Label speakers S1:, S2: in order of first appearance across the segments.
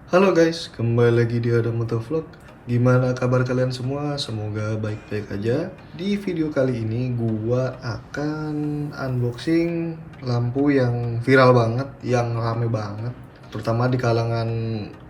S1: Halo guys, kembali lagi di Adam Motovlog. Gimana kabar kalian semua? Semoga baik-baik aja. Di video kali ini gua akan unboxing lampu yang viral banget, yang rame banget, terutama di kalangan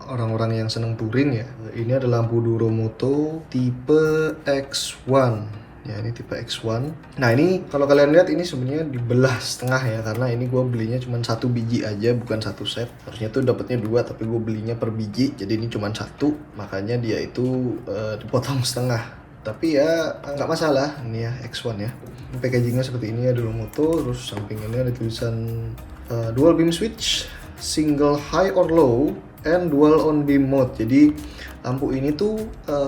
S1: orang-orang yang seneng touring ya. Ini ada lampu Duromoto tipe X1. Ya, ini tipe X1. Nah, ini kalau kalian lihat ini sebenarnya dibelah setengah ya, karena ini gue belinya cuma satu biji aja, bukan satu set. Harusnya tuh dapatnya dua, tapi gue belinya per biji, jadi ini cuma satu. Makanya dia itu dipotong setengah. Tapi ya nggak masalah, ini ya X1 ya. Ini packagingnya seperti ini ya, Duromoto. Terus sampingnya ada tulisan dual beam switch, single high or low, and dual on beam mode. Jadi lampu ini tuh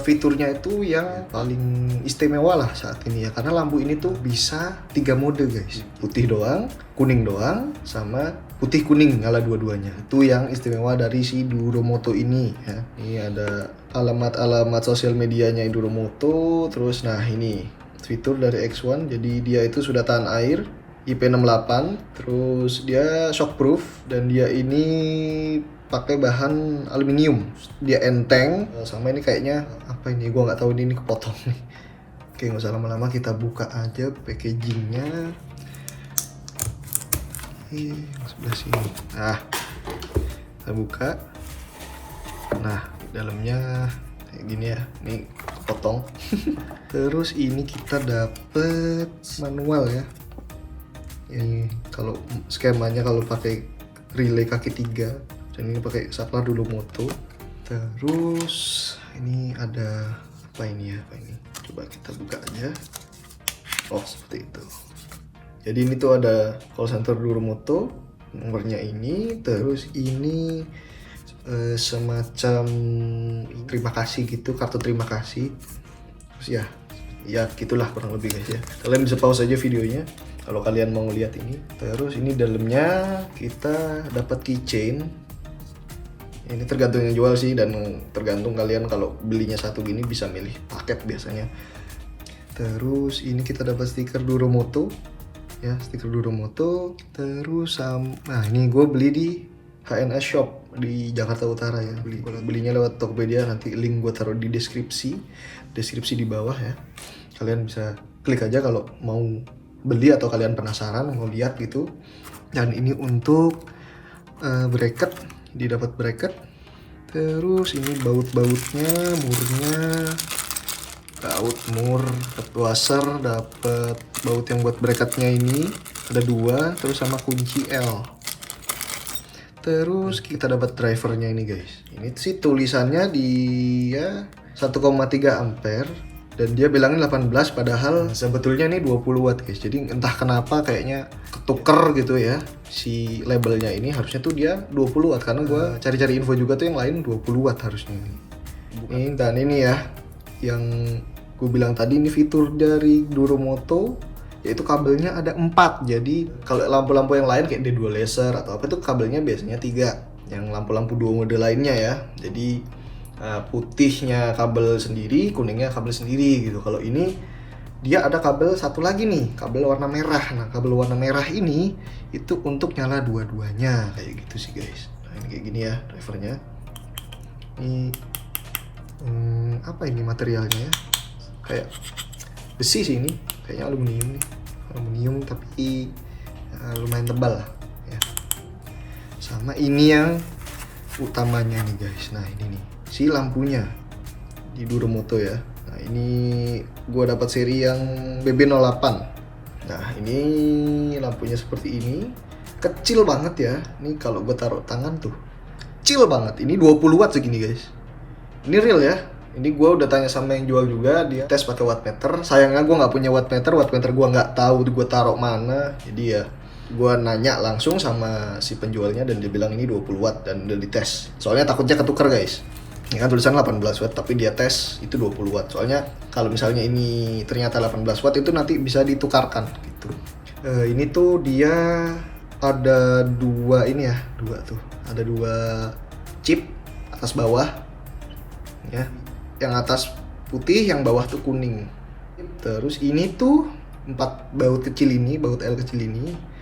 S1: fiturnya itu yang paling istimewa lah saat ini ya, karena lampu ini tuh bisa 3 mode guys, putih doang, kuning doang, sama putih kuning nyala dua-duanya. Itu yang istimewa dari si Duromoto ini ya. Ini ada alamat sosial medianya Duromoto. Terus nah ini fitur dari X1, jadi dia itu sudah tahan air, IP68, terus dia shockproof, dan dia ini pakai bahan aluminium. Dia enteng, sama ini kayaknya apa ini, gua nggak tahu, ini kepotong nih. Oke, nggak usah lama-lama, kita buka aja packagingnya. Sebelah sini. Nah, kita buka. Nah, dalamnya kayak gini ya, ini kepotong. Terus ini kita dapet manual ya. Ini kalau skemanya kalau pakai relay kaki 3, dan ini pakai saklar Duromoto. Terus ini ada apa ini ya, apa ini, coba kita buka aja. Oh, seperti itu. Jadi ini tuh ada call center Duromoto, nomornya ini. Terus ini semacam terima kasih gitu, kartu terima kasih. Terus ya gitulah kurang lebih guys ya. Kalian bisa pause aja videonya kalau kalian mau lihat ini. Terus ini dalamnya kita dapat keychain. Ini tergantung yang jual sih, dan tergantung kalian kalau belinya satu gini bisa milih paket biasanya. Terus ini kita dapat stiker Duromoto ya, stiker Duromoto. Terus nah ini gue beli di HNS Shop di Jakarta Utara ya. Belinya lewat Tokopedia, nanti link gue taruh di deskripsi di bawah ya. Kalian bisa klik aja kalau mau beli atau kalian penasaran mau lihat gitu. Dan ini untuk bracket, didapat bracket. Terus ini baut-bautnya, murnya, mur, dapat washer, dapat baut yang buat bracketnya ini ada 2, terus sama kunci L. Terus kita dapat drivernya ini guys. Ini sih tulisannya dia 1,3 ampere. Dan dia bilangin 18, padahal sebetulnya ini 20 watt guys. Jadi entah kenapa kayaknya ketuker gitu ya si labelnya ini. Harusnya tuh dia 20 watt, karena gue cari-cari info juga tuh yang lain 20 watt harusnya ini. Ini dan ini ya, yang gue bilang tadi, ini fitur dari Duromoto, yaitu kabelnya ada 4. Jadi kalau lampu-lampu yang lain kayak D2 laser atau apa itu kabelnya biasanya 3. Yang lampu-lampu 2 mode lainnya ya. Jadi putihnya kabel sendiri, kuningnya kabel sendiri gitu. Kalau ini dia ada kabel satu lagi nih, kabel warna merah. Nah, kabel warna merah ini itu untuk nyala dua-duanya kayak gitu sih guys. Nah, ini kayak gini ya drivernya. Ini apa ini materialnya ya? Kayak besi sih ini, kayaknya aluminium nih. Aluminium tapi lumayan tebal lah ya. Sama ini yang utamanya nih guys. Nah, ini nih si lampunya di Duromoto ya. Nah, ini gua dapat seri yang BB08. Nah, ini lampunya seperti ini. Kecil banget ya. Ini kalau gua taruh tangan tuh kecil banget. Ini 20 watt segini guys. Ini real ya. Ini gua udah tanya sama yang jual juga, dia tes pakai wattmeter. Sayangnya gua nggak punya wattmeter gua nggak tahu gua taruh mana. Jadi ya gue nanya langsung sama si penjualnya, dan dia bilang ini 20 watt dan udah dites. Soalnya takutnya ketuker guys. Ini kan tulisan 18 watt, tapi dia tes itu 20 watt. Soalnya kalau misalnya ini ternyata 18 watt itu nanti bisa ditukarkan gitu. Ini tuh dia ada 2 ini ya, 2 tuh. Ada 2 chip atas bawah ya. Yang atas putih, yang bawah tuh kuning. Terus ini tuh 4 baut kecil ini, baut L kecil ini.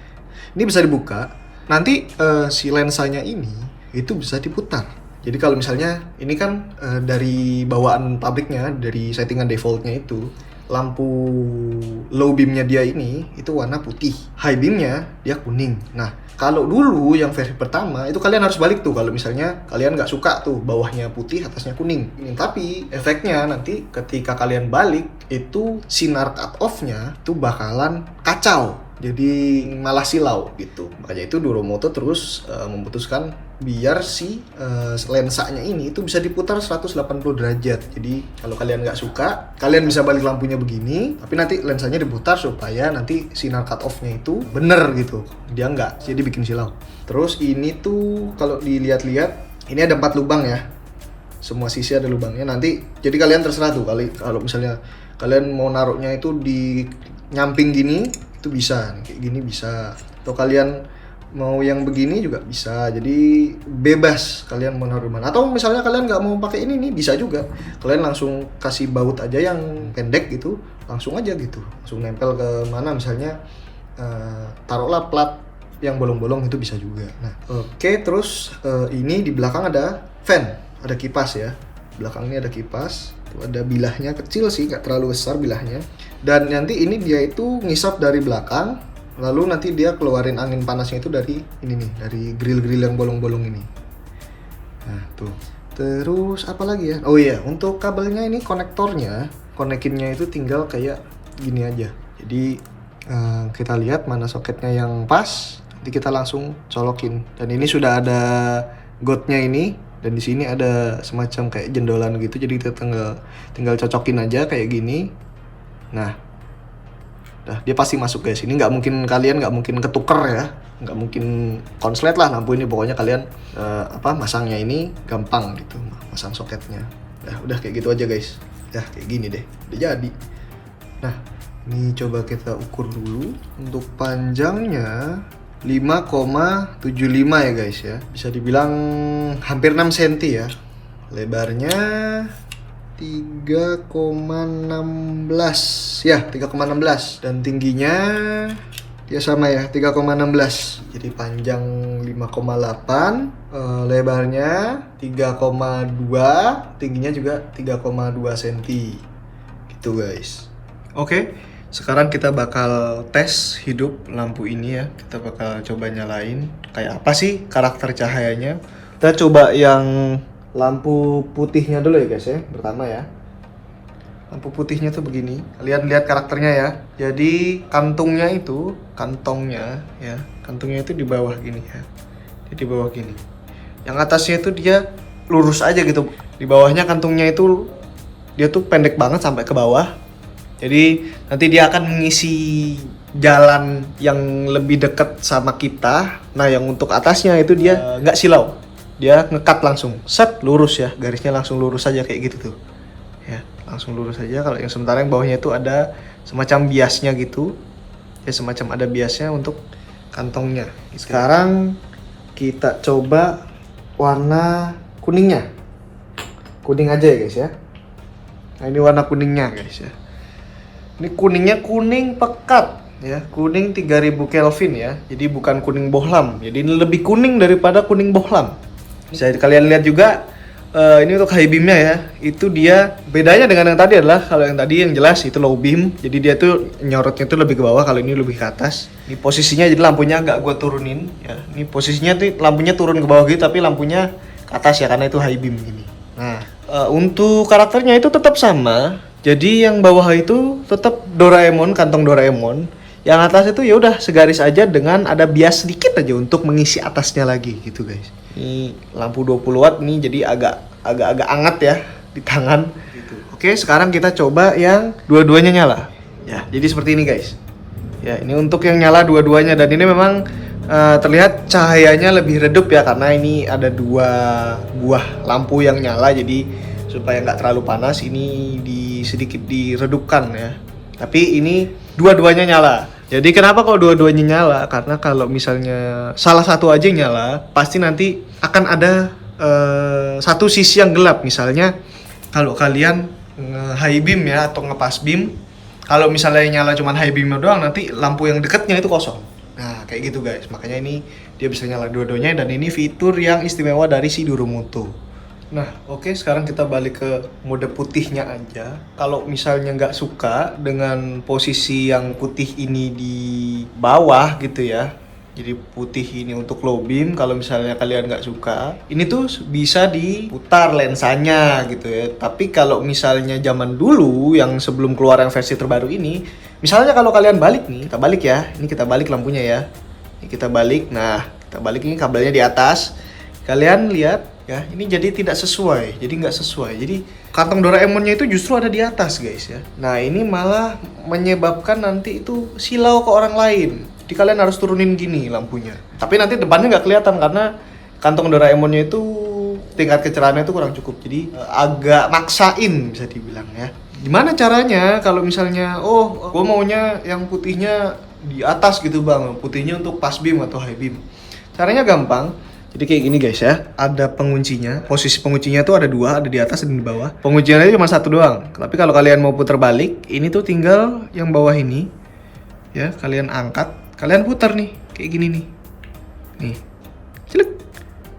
S1: Ini bisa dibuka. Nanti si lensanya ini itu bisa diputar. Jadi kalau misalnya ini kan dari bawaan pabriknya, dari settingan defaultnya itu, lampu low beamnya dia ini itu warna putih, high beamnya dia kuning. Nah kalau dulu yang versi pertama itu kalian harus balik tuh, kalau misalnya kalian nggak suka tuh bawahnya putih atasnya kuning. Tapi efeknya nanti ketika kalian balik itu sinar cut off-nya itu bakalan kacau, jadi malah silau gitu. Makanya itu Duromoto terus memutuskan biar si lensanya ini itu bisa diputar 180 derajat. Jadi kalau kalian nggak suka, kalian bisa balik lampunya begini, tapi nanti lensanya diputar supaya nanti sinar cut off-nya itu bener gitu, dia nggak jadi bikin silau. Terus ini tuh kalau dilihat-lihat ini ada 4 lubang ya, semua sisi ada lubangnya. Nanti jadi kalian terserah tuh, kalau misalnya kalian mau naruhnya itu di nyamping gini itu bisa, kayak gini bisa, atau kalian mau yang begini juga bisa. Jadi bebas kalian mau naruh mana. Atau misalnya kalian nggak mau pakai ini nih, bisa juga kalian langsung kasih baut aja yang pendek gitu, langsung aja gitu, langsung nempel ke mana, misalnya taruhlah plat yang bolong-bolong itu bisa juga. Nah oke, terus ini di belakang ada fan, ada kipas ya, belakang ini ada kipas, tuh ada bilahnya, kecil sih, nggak terlalu besar bilahnya. Dan nanti ini dia itu ngisap dari belakang, lalu nanti dia keluarin angin panasnya itu dari ini nih, dari grill-grill yang bolong-bolong ini. Nah tuh. Terus apa lagi ya? Oh iya, untuk kabelnya ini konektornya, konekinnya itu tinggal kayak gini aja. Jadi kita lihat mana soketnya yang pas, nanti kita langsung colokin. Dan ini sudah ada godnya ini, dan di sini ada semacam kayak jendolan gitu, jadi kita tinggal cocokin aja kayak gini. Nah, dia pasti masuk guys. Ini kalian nggak mungkin ketuker ya, nggak mungkin konslet lah lampu ini. Pokoknya kalian masangnya ini gampang gitu, masang soketnya. Udah kayak gitu aja guys. Kayak gini deh, udah jadi. Nah, ini coba kita ukur dulu. Untuk panjangnya 5,75 ya guys ya. Bisa dibilang hampir 6 cm ya. Lebarnya 3,16 ya, 3,16, dan tingginya ya sama ya, 3,16. Jadi panjang 5,8, lebarnya 3,2, tingginya juga 3,2 cm gitu guys. Oke, sekarang kita bakal tes hidup lampu ini ya. Kita bakal coba nyalain kayak apa sih karakter cahayanya. Kita coba yang lampu putihnya dulu ya guys ya, pertama ya. Lampu putihnya tuh begini, kalian lihat karakternya ya. Jadi kantongnya itu di bawah gini ya. Di bawah gini. Yang atasnya itu dia lurus aja gitu. Di bawahnya kantongnya itu dia tuh pendek banget sampai ke bawah. Jadi nanti dia akan mengisi jalan yang lebih dekat sama kita. Nah yang untuk atasnya itu dia nggak silau, dia ngekat langsung, set, lurus ya, garisnya langsung lurus aja kayak gitu tuh ya, langsung lurus aja. Kalau yang sementara yang bawahnya itu ada semacam biasnya gitu ya, semacam ada biasnya untuk kantongnya. Sekarang kita coba warna kuningnya, kuning aja ya guys ya. Nah ini warna kuningnya guys ya. Ini kuningnya kuning pekat ya, kuning 3000 Kelvin ya. Jadi bukan kuning bohlam. Jadi ini lebih kuning daripada kuning bohlam. Bisa kalian lihat juga ini untuk high beamnya ya. Itu dia bedanya dengan yang tadi adalah, kalau yang tadi yang jelas itu low beam. Jadi dia tuh nyorotnya tuh lebih ke bawah, kalau ini lebih ke atas. Ini posisinya jadi lampunya agak gua turunin ya. Ini posisinya tuh lampunya turun ke bawah gitu, tapi lampunya ke atas ya karena itu high beam gini. Nah, untuk karakternya itu tetap sama. Jadi yang bawah itu tetap Doraemon, kantong Doraemon. Yang atas itu ya udah segaris aja dengan ada bias sedikit aja untuk mengisi atasnya lagi gitu guys. Ini lampu 20 watt nih, jadi agak hangat ya di tangan gitu. Oke, sekarang kita coba yang dua-duanya nyala. Ya, jadi seperti ini guys. Ya, ini untuk yang nyala dua-duanya, dan ini memang terlihat cahayanya lebih redup ya, karena ini ada 2 buah lampu yang nyala, jadi supaya nggak terlalu panas ini sedikit diredupkan ya. Tapi ini dua-duanya nyala. Jadi kenapa kalau dua-duanya nyala? Karena kalau misalnya salah satu aja nyala, pasti nanti akan ada satu sisi yang gelap. Misalnya kalau kalian high beam ya atau ngepas beam, kalau misalnya yang nyala cuma high beam doang, nanti lampu yang dekatnya itu kosong. Nah kayak gitu guys. Makanya ini dia bisa nyala dua-duanya, dan ini fitur yang istimewa dari si Duromoto. Nah, oke, sekarang kita balik ke mode putihnya aja. Kalau misalnya nggak suka dengan posisi yang putih ini di bawah gitu ya, jadi putih ini untuk low beam, kalau misalnya kalian nggak suka, ini tuh bisa diputar lensanya gitu ya. Tapi kalau misalnya zaman dulu yang sebelum keluar yang versi terbaru ini, misalnya kalau kalian balik nih, kita balik ya, ini kita balik lampunya ya. Ini kita balik, nah kita balik ini kabelnya di atas. Kalian lihat ya, ini jadi tidak sesuai, jadi nggak sesuai. Jadi kantong Doraemonnya itu justru ada di atas guys ya. Nah ini malah menyebabkan nanti itu silau ke orang lain. Jadi kalian harus turunin gini lampunya. Tapi nanti depannya nggak kelihatan karena kantong Doraemonnya itu tingkat kecerahannya itu kurang cukup. Jadi agak maksain bisa dibilang ya. Gimana caranya kalau misalnya, oh gue maunya yang putihnya di atas gitu bang, putihnya untuk pas beam atau high beam. Caranya gampang. Jadi kayak gini guys ya, ada penguncinya. Posisi penguncinya tuh ada dua, ada di atas dan di bawah. Pengunciannya cuma satu doang. Tapi kalau kalian mau putar balik, ini tuh tinggal yang bawah ini. Ya, kalian angkat, kalian putar nih, kayak gini nih. Nih, celuk.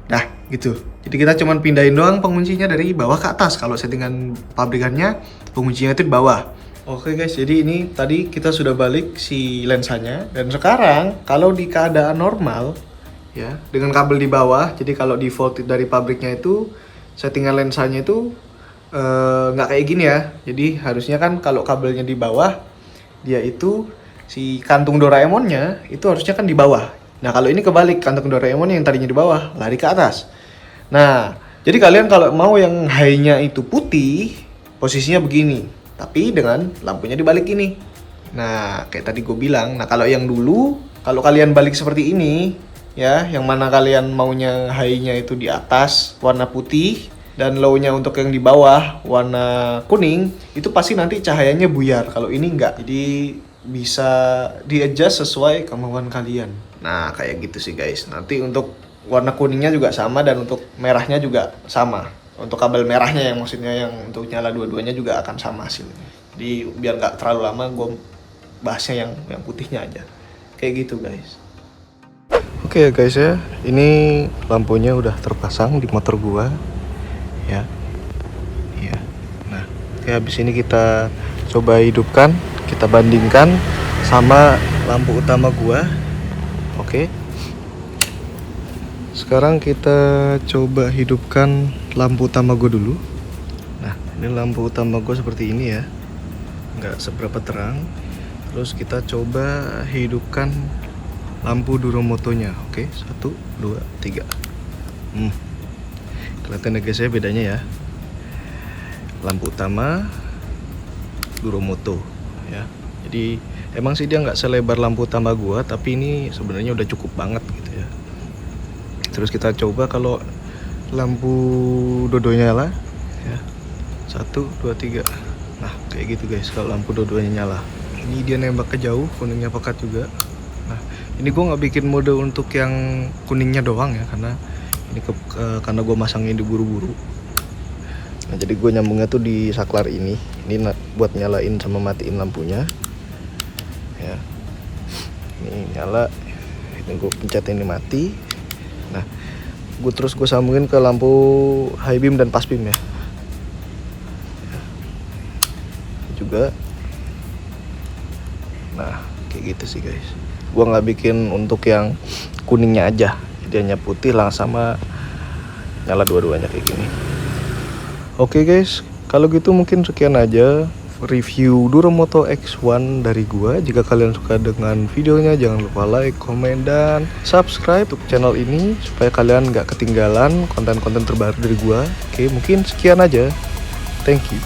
S1: Nah, gitu. Jadi kita cuma pindahin doang penguncinya dari bawah ke atas. Kalau settingan pabrikannya, penguncinya itu di bawah. Oke guys, jadi ini tadi kita sudah balik si lensanya. Dan sekarang, kalau di keadaan normal, ya dengan kabel di bawah, jadi kalau default dari pabriknya itu settingan lensanya itu nggak kayak gini ya. Jadi harusnya kan kalau kabelnya di bawah, dia itu si kantung Doraemonnya itu harusnya kan di bawah. Nah kalau ini kebalik, kantung Doraemon yang tadinya di bawah lari ke atas. Nah jadi kalian kalau mau yang high-nya itu putih, posisinya begini, tapi dengan lampunya dibalik ini. Nah kayak tadi gue bilang, nah kalau yang dulu, kalau kalian balik seperti ini ya, yang mana kalian maunya high-nya itu di atas warna putih dan low-nya untuk yang di bawah warna kuning, itu pasti nanti cahayanya buyar. Kalau ini enggak, jadi bisa di-adjust sesuai kemauan kalian. Nah kayak gitu sih guys. Nanti untuk warna kuningnya juga sama dan untuk merahnya juga sama. Untuk kabel merahnya yang maksudnya yang untuk nyala dua-duanya juga akan sama hasilnya. Jadi biar nggak terlalu lama, gue bahasnya yang putihnya aja. Kayak gitu guys. Oke guys ya, ini lampunya udah terpasang di motor gua ya. Iya. Nah, ya habis ini kita coba hidupkan, kita bandingkan sama lampu utama gua. Oke. Sekarang kita coba hidupkan lampu utama gua dulu. Nah, ini lampu utama gua seperti ini ya. Nggak seberapa terang. Terus kita coba hidupkan lampu Duromotonya. Oke, 1, 2, 3. Kelihatan ya guys ya bedanya ya. Lampu utama Duromoto ya. Jadi emang sih dia nggak selebar lampu utama gua, tapi ini sebenarnya udah cukup banget gitu ya. Terus kita coba kalau lampu dodonya nyala ya. 1, 2, 3. Nah kayak gitu guys kalau lampu dodonya nyala. Ini dia nembak ke jauh, kuningnya pekat juga. Nah ini gue nggak bikin mode untuk yang kuningnya doang ya, karena ini karena gue masangnya di buru-buru. Nah jadi gue nyambungnya tuh di saklar ini buat nyalain sama matiin lampunya ya. Ini nyala, ini gue pencet ini mati. Nah gue sambungin ke lampu high beam dan pas beam ya. Juga nah kayak gitu sih guys. Gua nggak bikin untuk yang kuningnya aja, jadi hanya putih langsung sama nyala dua-duanya kayak gini. Oke guys, kalau gitu mungkin sekian aja review Duromoto X1 dari gua. Jika kalian suka dengan videonya, jangan lupa like, komen, dan subscribe untuk channel ini supaya kalian nggak ketinggalan konten-konten terbaru dari gua. Oke, mungkin sekian aja. Thank you.